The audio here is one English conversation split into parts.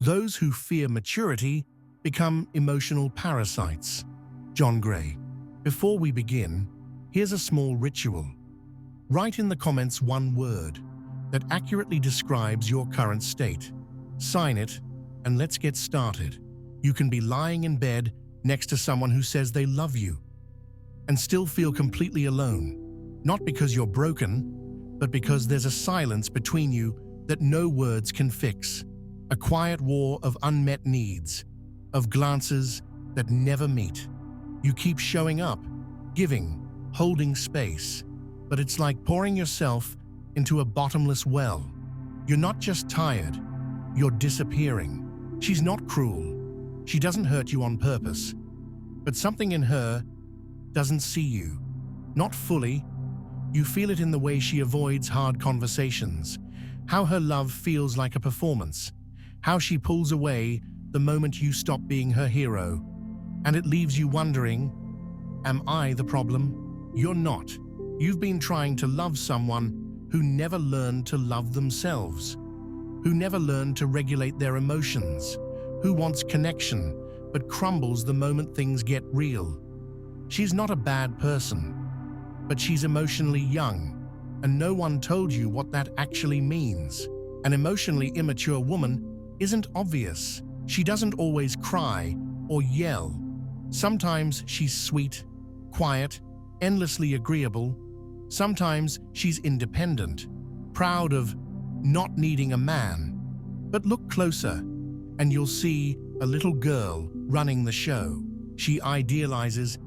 Those who fear maturity become emotional parasites. John Gray. Before we begin, here's a small ritual. Write in the comments one word that accurately describes your current state. Sign it, and let's get started. You can be lying in bed next to someone who says they love you and still feel completely alone, not because you're broken, but because there's a silence between you that no words can fix. A quiet war of unmet needs, of glances that never meet. You keep showing up, giving, holding space, but it's like pouring yourself into a bottomless well. You're not just tired, you're disappearing. She's not cruel. She doesn't hurt you on purpose. But something in her doesn't see you. Not fully. You feel it in the way she avoids hard conversations, how her love feels like a performance, how she pulls away the moment you stop being her hero. And it leaves you wondering, am I the problem? You're not. You've been trying to love someone who never learned to love themselves, who never learned to regulate their emotions, who wants connection but crumbles the moment things get real. She's not a bad person, but she's emotionally young, and no one told you what that actually means. An emotionally immature woman isn't obvious. She doesn't always cry or yell. Sometimes she's sweet, quiet, endlessly agreeable. Sometimes she's independent, proud of not needing a man. But look closer, and you'll see a little girl running the show. She idealizes,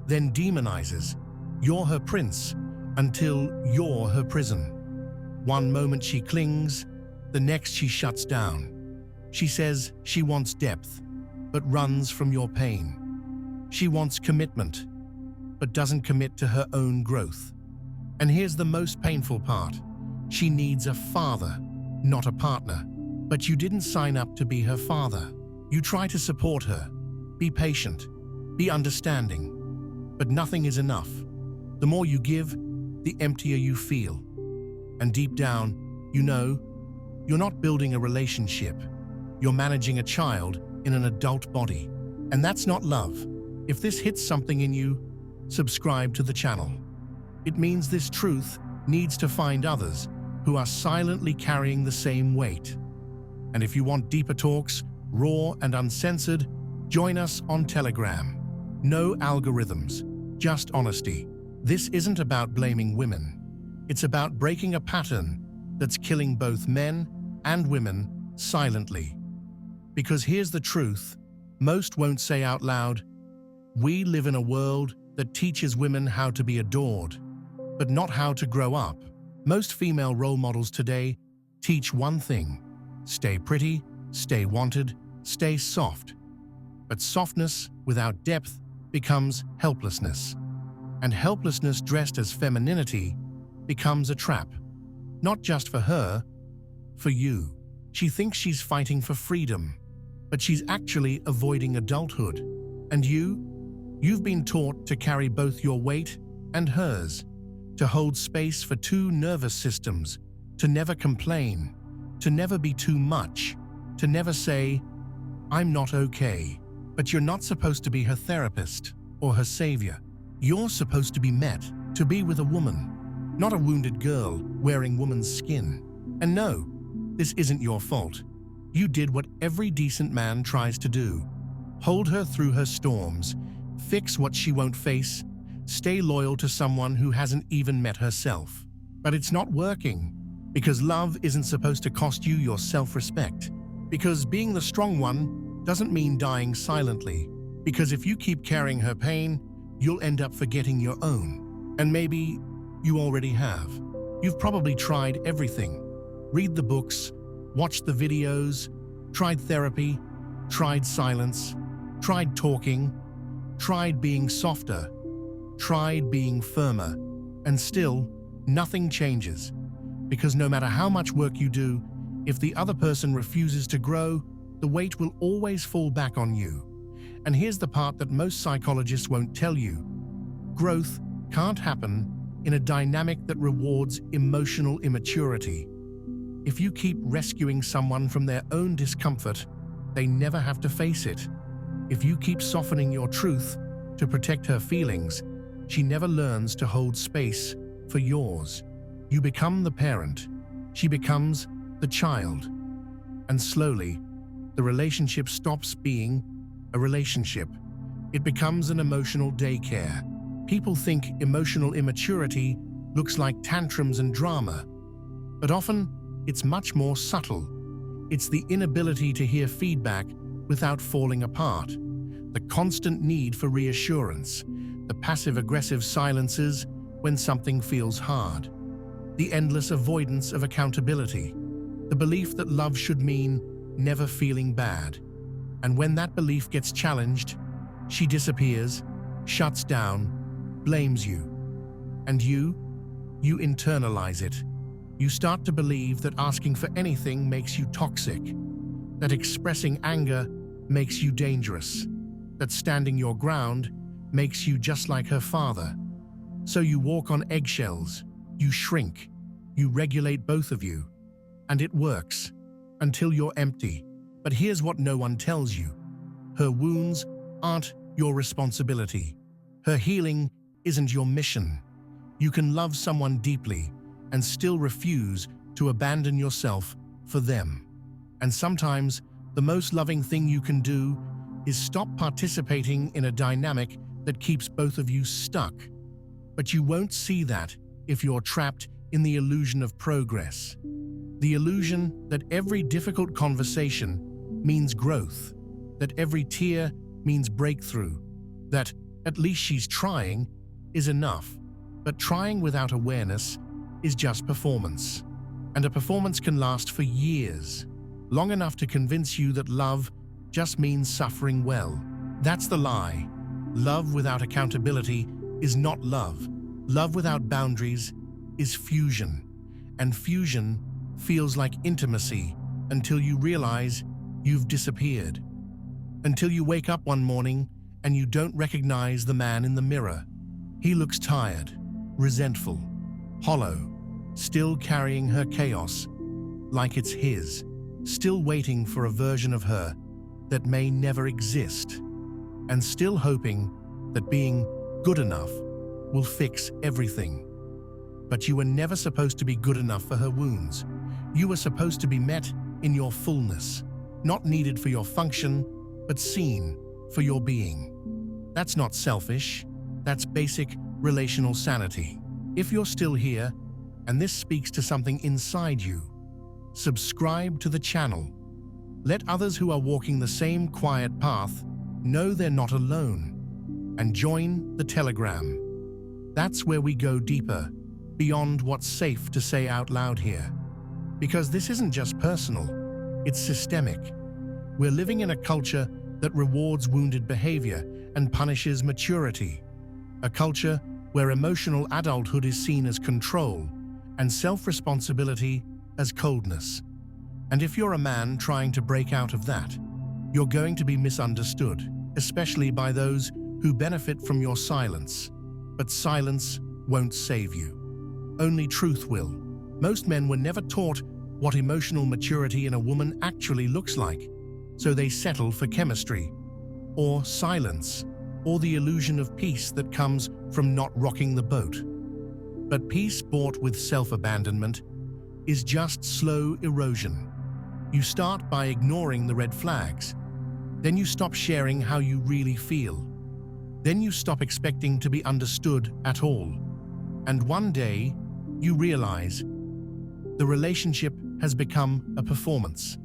then demonizes. You're her prince until you're her prison. One moment she clings, the next she shuts down. She says she wants depth, but runs from your pain. She wants commitment, but doesn't commit to her own growth. And here's the most painful part. She needs a father, not a partner. But you didn't sign up to be her father. You try to support her, be patient, be understanding. But nothing is enough. The more you give, the emptier you feel. And deep down, you know, you're not building a relationship. You're managing a child in an adult body. And that's not love. If this hits something in you, subscribe to the channel. It means this truth needs to find others who are silently carrying the same weight. And if you want deeper talks, raw and uncensored, join us on Telegram. No algorithms, just honesty. This isn't about blaming women. It's about breaking a pattern that's killing both men and women silently. Because here's the truth, most won't say out loud, we live in a world that teaches women how to be adored, but not how to grow up. Most female role models today teach one thing: stay pretty, stay wanted, stay soft. But softness without depth becomes helplessness. And helplessness dressed as femininity becomes a trap. Not just for her, for you. She thinks she's fighting for freedom, but she's actually avoiding adulthood. And you've been taught to carry both your weight and hers, to hold space for two nervous systems, to never complain, to never be too much, to never say, I'm not okay. But you're not supposed to be her therapist or her savior. You're supposed to be met, to be with a woman, not a wounded girl wearing woman's skin. And no, this isn't your fault. You did what every decent man tries to do. Hold her through her storms, fix what she won't face, stay loyal to someone who hasn't even met herself. But it's not working, because love isn't supposed to cost you your self-respect. Because being the strong one doesn't mean dying silently. Because if you keep carrying her pain, you'll end up forgetting your own. And maybe you already have. You've probably tried everything. Read the books, watched the videos, tried therapy, tried silence, tried talking, tried being softer, tried being firmer, and still nothing changes. Because no matter how much work you do, if the other person refuses to grow, the weight will always fall back on you. And here's the part that most psychologists won't tell you. Growth can't happen in a dynamic that rewards emotional immaturity. If you keep rescuing someone from their own discomfort, they never have to face it. If you keep softening your truth to protect her feelings, she never learns to hold space for yours. You become the parent. She becomes the child. And slowly, the relationship stops being a relationship. It becomes an emotional daycare. People think emotional immaturity looks like tantrums and drama, but often it's much more subtle. It's the inability to hear feedback without falling apart, the constant need for reassurance, the passive-aggressive silences when something feels hard, the endless avoidance of accountability, the belief that love should mean never feeling bad. And when that belief gets challenged, she disappears, shuts down, blames you. And you internalize it. You start to believe that asking for anything makes you toxic, that expressing anger makes you dangerous, that standing your ground makes you just like her father. So you walk on eggshells, you shrink, you regulate both of you, and it works until you're empty. But here's what no one tells you. Her wounds aren't your responsibility. Her healing isn't your mission. You can love someone deeply and still refuse to abandon yourself for them. And sometimes the most loving thing you can do is stop participating in a dynamic that keeps both of you stuck. But you won't see that if you're trapped in the illusion of progress. The illusion that every difficult conversation means growth, that every tear means breakthrough, that at least she's trying is enough. But trying without awareness is just performance. And a performance can last for years, long enough to convince you that love just means suffering well. That's the lie. Love without accountability is not love. Love without boundaries is fusion. And fusion feels like intimacy until you realize you've disappeared. Until you wake up one morning and you don't recognize the man in the mirror. He looks tired, resentful, hollow, still carrying her chaos like it's his, still waiting for a version of her that may never exist, and still hoping that being good enough will fix everything. But you were never supposed to be good enough for her wounds. You were supposed to be met in your fullness, not needed for your function, but seen for your being. That's not selfish, that's basic relational sanity. If you're still here, and this speaks to something inside you, subscribe to the channel. Let others who are walking the same quiet path know they're not alone. And join the Telegram. That's where we go deeper, beyond what's safe to say out loud here. Because this isn't just personal, it's systemic. We're living in a culture that rewards wounded behavior and punishes maturity. A culture where emotional adulthood is seen as control and self-responsibility as coldness. And if you're a man trying to break out of that, you're going to be misunderstood, especially by those who benefit from your silence. But silence won't save you. Only truth will. Most men were never taught what emotional maturity in a woman actually looks like, so they settle for chemistry, or silence, or the illusion of peace that comes from not rocking the boat. But peace bought with self-abandonment is just slow erosion. You start by ignoring the red flags. Then you stop sharing how you really feel. Then you stop expecting to be understood at all. And one day, you realize the relationship has become a performance,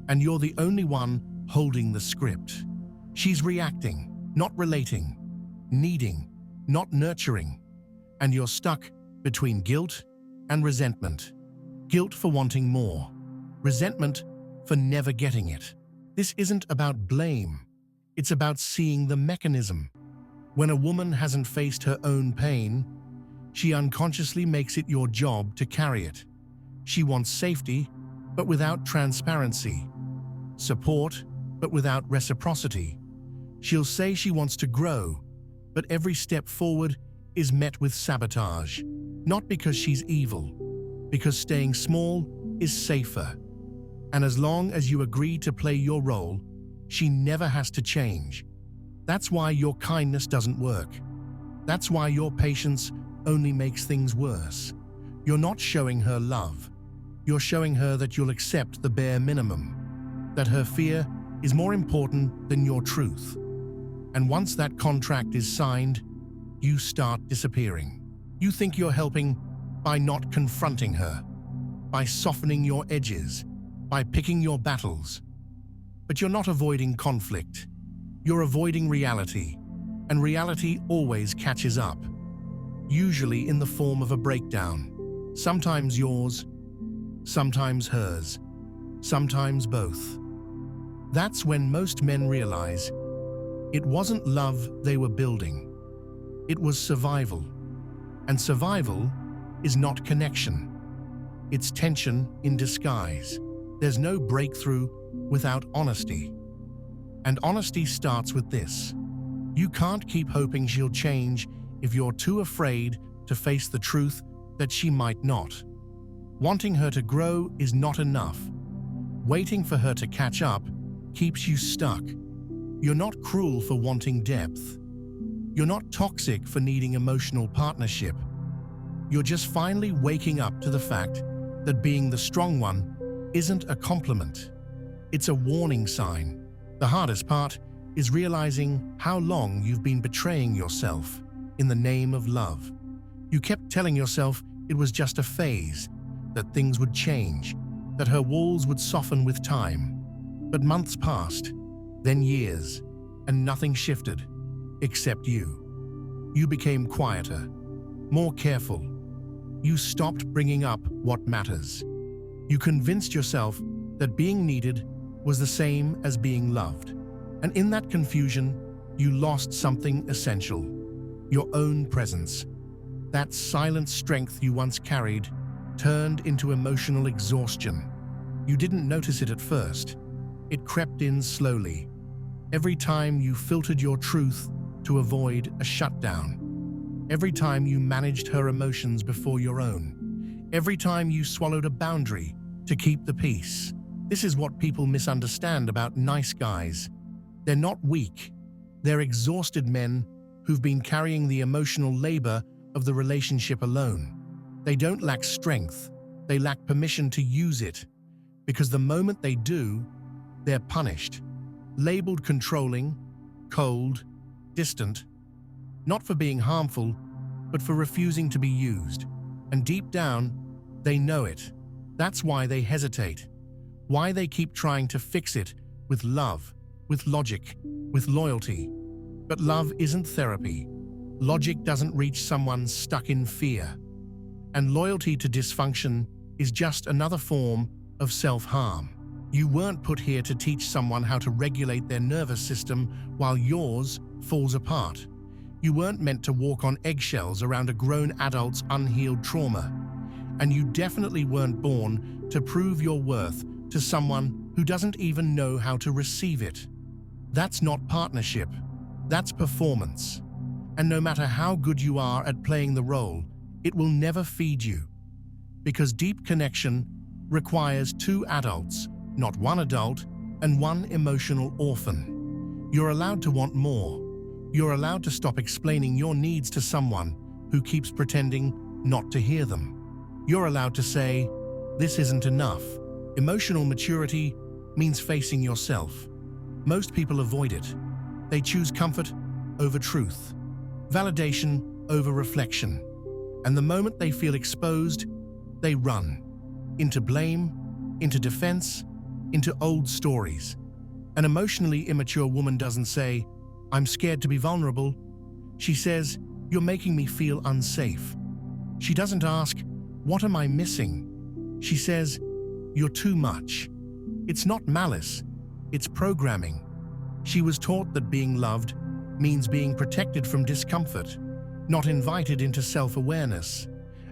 and you're the only one holding the script. She's reacting, not relating, needing, not nurturing, and you're stuck between guilt and resentment. Guilt for wanting more, resentment for never getting it. This isn't about blame, it's about seeing the mechanism. When a woman hasn't faced her own pain, she unconsciously makes it your job to carry it. She wants safety, but without transparency. Support, but without reciprocity. She'll say she wants to grow, but every step forward is met with sabotage. Not because she's evil, because staying small is safer. And as long as you agree to play your role, She never has to change. That's why your kindness doesn't work. That's why your patience only makes things worse. You're not showing her love. You're showing her that you'll accept the bare minimum, that her fear is more important than your truth. And once that contract is signed, you start disappearing. You think you're helping by not confronting her, by softening your edges, by picking your battles. But you're not avoiding conflict. You're avoiding reality, and reality always catches up, usually in the form of a breakdown. Sometimes yours, sometimes hers, sometimes both. That's when most men realize it wasn't love they were building. It was survival. And survival is not connection. It's tension in disguise. There's no breakthrough without honesty. And honesty starts with this. You can't keep hoping she'll change if you're too afraid to face the truth that she might not. Wanting her to grow is not enough. Waiting for her to catch up keeps you stuck. You're not cruel for wanting depth. You're not toxic for needing emotional partnership. You're just finally waking up to the fact that being the strong one isn't a compliment. It's a warning sign. The hardest part is realizing how long you've been betraying yourself in the name of love. You kept telling yourself it was just a phase, that things would change, that her walls would soften with time. But months passed, then years, and nothing shifted, except you. You became quieter, more careful. You stopped bringing up what matters. You convinced yourself that being needed was the same as being loved. And in that confusion, you lost something essential, your own presence. That silent strength you once carried turned into emotional exhaustion. You didn't notice it at first. It crept in slowly. Every time you filtered your truth to avoid a shutdown. Every time you managed her emotions before your own. Every time you swallowed a boundary to keep the peace. This is what people misunderstand about nice guys. They're not weak. They're exhausted men who've been carrying the emotional labor of the relationship alone. They don't lack strength. They lack permission to use it. Because the moment they do, they're punished. Labeled controlling, cold, distant. Not for being harmful, but for refusing to be used. And deep down, they know it. That's why they hesitate. Why they keep trying to fix it with love, with logic, with loyalty. But love isn't therapy. Logic doesn't reach someone stuck in fear. And loyalty to dysfunction is just another form of self-harm. You weren't put here to teach someone how to regulate their nervous system while yours falls apart. You weren't meant to walk on eggshells around a grown adult's unhealed trauma. And you definitely weren't born to prove your worth to someone who doesn't even know how to receive it. That's not partnership. That's performance. And no matter how good you are at playing the role, it will never feed you. Because deep connection requires two adults, not one adult and one emotional orphan. You're allowed to want more. You're allowed to stop explaining your needs to someone who keeps pretending not to hear them. You're allowed to say, "This isn't enough." Emotional maturity means facing yourself. Most people avoid it. They choose comfort over truth, validation over reflection. And the moment they feel exposed, they run. Into blame, into defense, into old stories. An emotionally immature woman doesn't say, "I'm scared to be vulnerable." She says, "You're making me feel unsafe." She doesn't ask, "What am I missing?" She says, "You're too much." It's not malice, it's programming. She was taught that being loved means being protected from discomfort, not invited into self-awareness.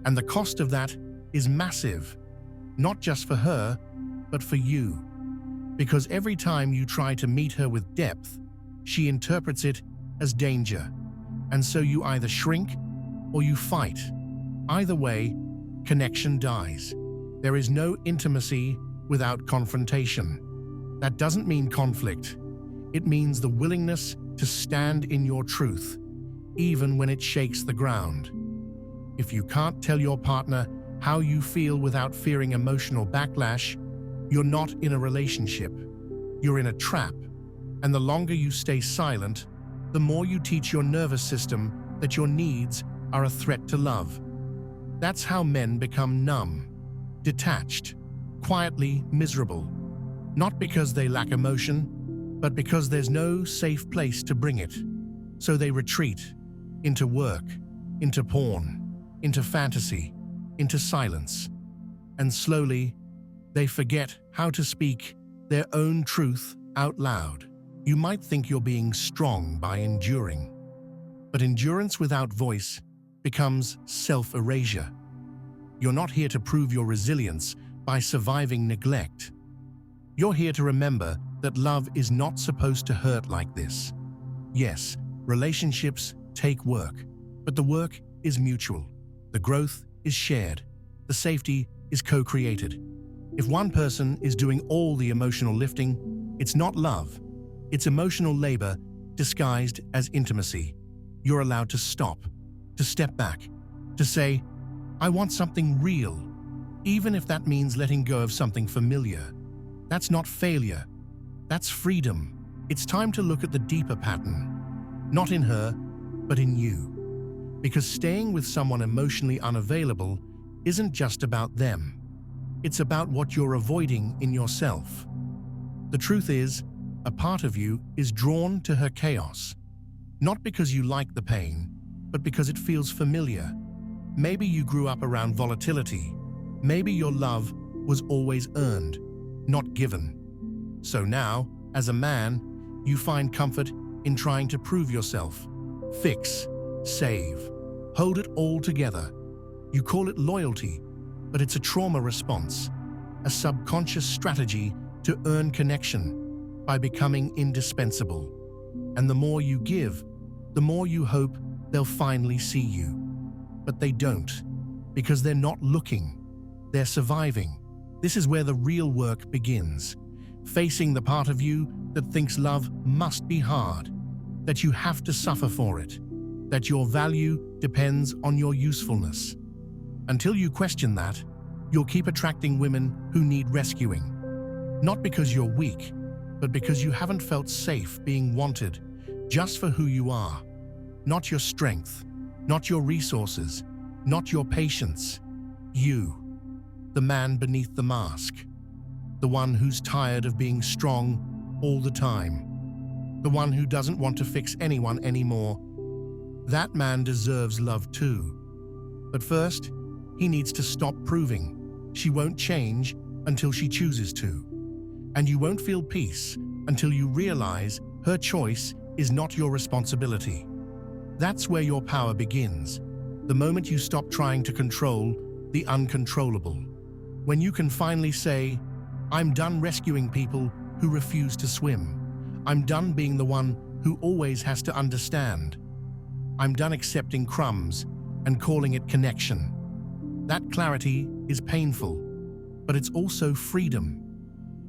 And the cost of that is massive, not just for her, but for you. Because every time you try to meet her with depth, she interprets it as danger. And so you either shrink or you fight. Either way, connection dies. There is no intimacy without confrontation. That doesn't mean conflict. It means the willingness to stand in your truth, even when it shakes the ground. If you can't tell your partner how you feel without fearing emotional backlash, you're not in a relationship. You're in a trap. And the longer you stay silent, the more you teach your nervous system that your needs are a threat to love. That's how men become numb, detached, quietly miserable. Not because they lack emotion, but because there's no safe place to bring it. So they retreat into work, into porn, into fantasy, into silence. And slowly, they forget how to speak their own truth out loud. You might think you're being strong by enduring, but endurance without voice becomes self-erasure. You're not here to prove your resilience by surviving neglect. You're here to remember that love is not supposed to hurt like this. Yes, relationships take work, but the work is mutual. The growth is shared. The safety is co-created. If one person is doing all the emotional lifting, it's not love. It's emotional labor disguised as intimacy. You're allowed to stop, to step back, to say, I want something real, even if that means letting go of something familiar. That's not failure. That's freedom. It's time to look at the deeper pattern, not in her, but in you. Because staying with someone emotionally unavailable isn't just about them. It's about what you're avoiding in yourself. The truth is, a part of you is drawn to her chaos, not because you like the pain, but because it feels familiar. Maybe you grew up around volatility. Maybe your love was always earned, not given. So now, as a man, you find comfort in trying to prove yourself, fix, save, hold it all together. You call it loyalty, but it's a trauma response, a subconscious strategy to earn connection by becoming indispensable. And the more you give, the more you hope they'll finally see you. But they don't, because they're not looking. They're surviving. This is where the real work begins. Facing the part of you that thinks love must be hard, that you have to suffer for it, that your value depends on your usefulness. Until you question that, you'll keep attracting women who need rescuing. Not because you're weak, but because you haven't felt safe being wanted just for who you are. Not your strength, not your resources, not your patience. You, the man beneath the mask. The one who's tired of being strong all the time. The one who doesn't want to fix anyone anymore. That man deserves love too. But first, he needs to stop proving. She won't change until she chooses to. And you won't feel peace until you realize her choice is not your responsibility. That's where your power begins, the moment you stop trying to control the uncontrollable. When you can finally say, I'm done rescuing people who refuse to swim. I'm done being the one who always has to understand. I'm done accepting crumbs and calling it connection. That clarity is painful, but it's also freedom.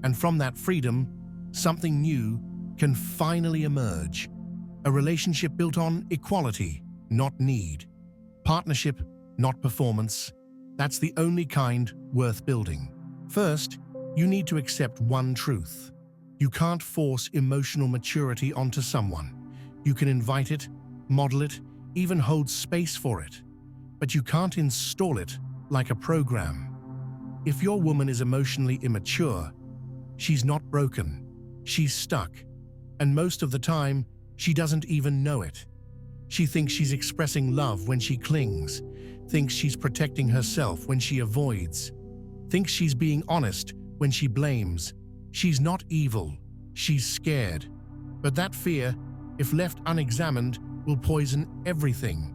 And from that freedom, something new can finally emerge. A relationship built on equality, not need. Partnership, not performance. That's the only kind worth building. First, you need to accept one truth. You can't force emotional maturity onto someone. You can invite it, model it, even hold space for it. But you can't install it like a program. If your woman is emotionally immature, she's not broken. She's stuck. And most of the time, she doesn't even know it. She thinks she's expressing love when she clings, thinks she's protecting herself when she avoids, thinks she's being honest when she blames. She's not evil, she's scared. But that fear, if left unexamined, will poison everything.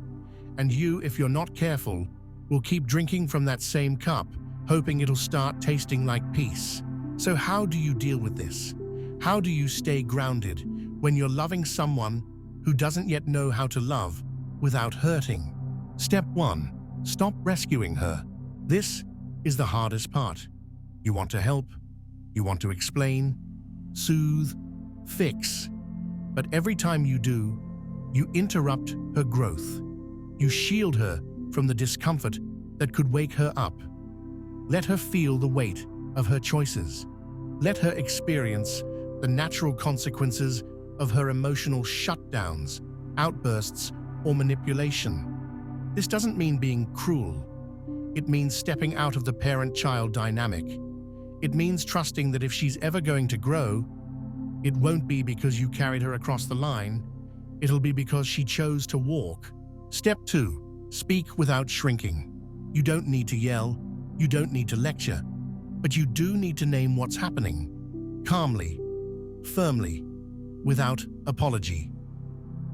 And you, if you're not careful, will keep drinking from that same cup, hoping it'll start tasting like peace. So how do you deal with this? How do you stay grounded when you're loving someone who doesn't yet know how to love without hurting? Step 1. Stop rescuing her. This is the hardest part. You want to help, you want to explain, soothe, fix, But every time you do, you interrupt her growth. You shield her from the discomfort that could wake her up. Let her feel the weight of her choices. Let her experience the natural consequences of her emotional shutdowns, outbursts, or manipulation. This doesn't mean being cruel. It means stepping out of the parent-child dynamic. It means trusting that if she's ever going to grow, it won't be because you carried her across the line. It'll be because she chose to walk. Step 2. Speak without shrinking. You don't need to yell. You don't need to lecture. But you do need to name what's happening. Calmly, firmly, without apology.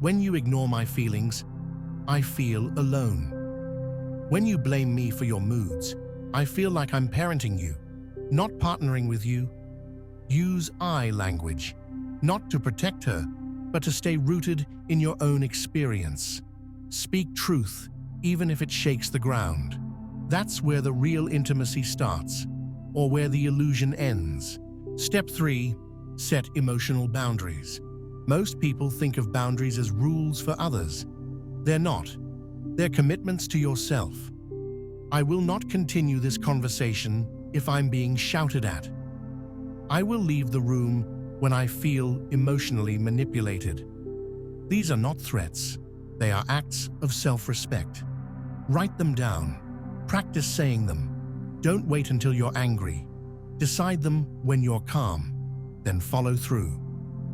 When you ignore my feelings, I feel alone. When you blame me for your moods, I feel like I'm parenting you, not partnering with you. Use I language, not to protect her, but to stay rooted in your own experience. Speak truth, even if it shakes the ground. That's where the real intimacy starts, or where the illusion ends. Step 3. Set emotional boundaries. Most people think of boundaries as rules for others. They're not. They're commitments to yourself. I will not continue this conversation if I'm being shouted at. I will leave the room when I feel emotionally manipulated. These are not threats. They are acts of self-respect. Write them down. Practice saying them. Don't wait until you're angry. Decide them when you're calm. Then follow through.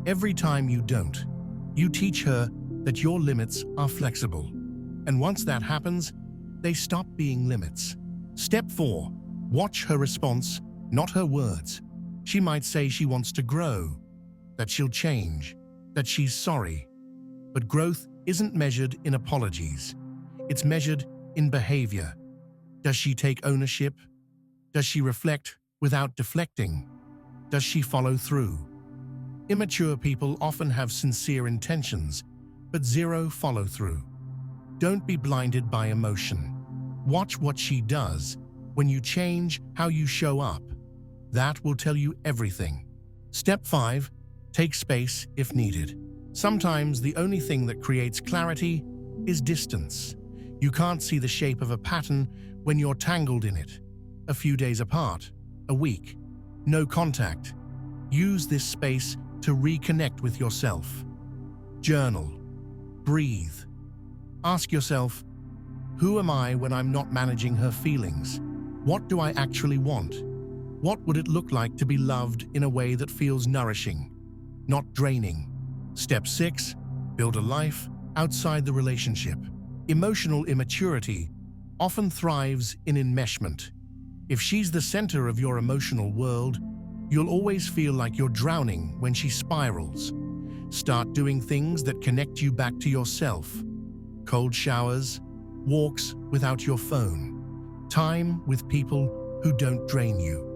Every time you don't, you teach her that your limits are flexible. And once that happens, they stop being limits. Step 4. Watch her response, not her words. She might say she wants to grow, that she'll change, that she's sorry. But growth isn't measured in apologies. It's measured in behavior. Does she take ownership? Does she reflect without deflecting? Does she follow through? Immature people often have sincere intentions, but zero follow-through. Don't be blinded by emotion. Watch what she does when you change how you show up. That will tell you everything. Step 5. Take space if needed. Sometimes the only thing that creates clarity is distance. You can't see the shape of a pattern when you're tangled in it. A few days apart, a week, no contact. Use this space to reconnect with yourself. Journal. Breathe. Ask yourself, who am I when I'm not managing her feelings? What do I actually want? What would it look like to be loved in a way that feels nourishing, not draining? Step 6. Build a life outside the relationship. Emotional immaturity often thrives in enmeshment. If she's the center of your emotional world, you'll always feel like you're drowning when she spirals. Start doing things that connect you back to yourself. Cold showers, walks without your phone, time with people who don't drain you.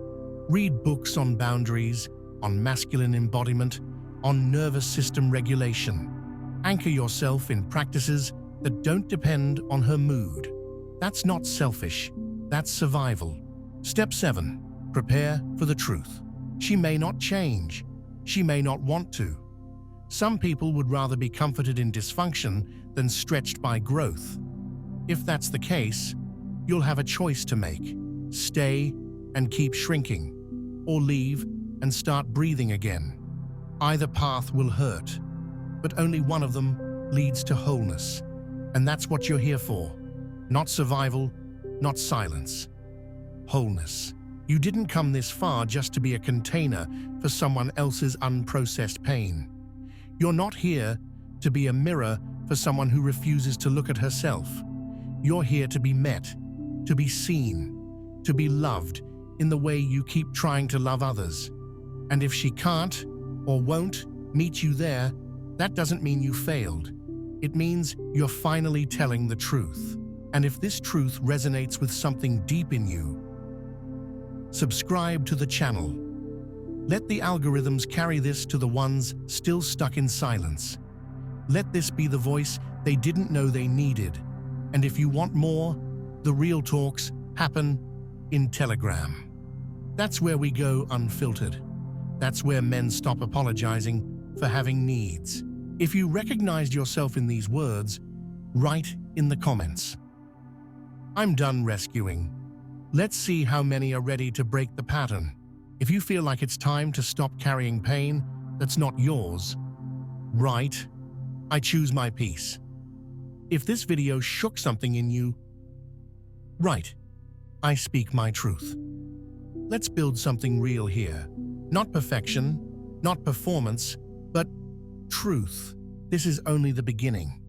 Read books on boundaries, on masculine embodiment, on nervous system regulation. Anchor yourself in practices that don't depend on her mood. That's not selfish, that's survival. Step 7. Prepare for the truth. She may not change. She may not want to. Some people would rather be comforted in dysfunction than stretched by growth. If that's the case, you'll have a choice to make. Stay and keep shrinking, or leave and start breathing again. Either path will hurt, but only one of them leads to wholeness. And that's what you're here for. Not survival, not silence. Wholeness. You didn't come this far just to be a container for someone else's unprocessed pain. You're not here to be a mirror for someone who refuses to look at herself. You're here to be met, to be seen, to be loved in the way you keep trying to love others. And if she can't or won't meet you there, that doesn't mean you failed. It means you're finally telling the truth. And if this truth resonates with something deep in you, subscribe to the channel. Let the algorithms carry this to the ones still stuck in silence. Let this be the voice they didn't know they needed. And if you want more, the real talks happen in Telegram. That's where we go unfiltered. That's where men stop apologizing for having needs. If you recognized yourself in these words, write in the comments. I'm done rescuing. Let's see how many are ready to break the pattern. If you feel like it's time to stop carrying pain that's not yours, write, I choose my peace. If this video shook something in you, write, I speak my truth. Let's build something real here. Not perfection, not performance, but truth. This is only the beginning.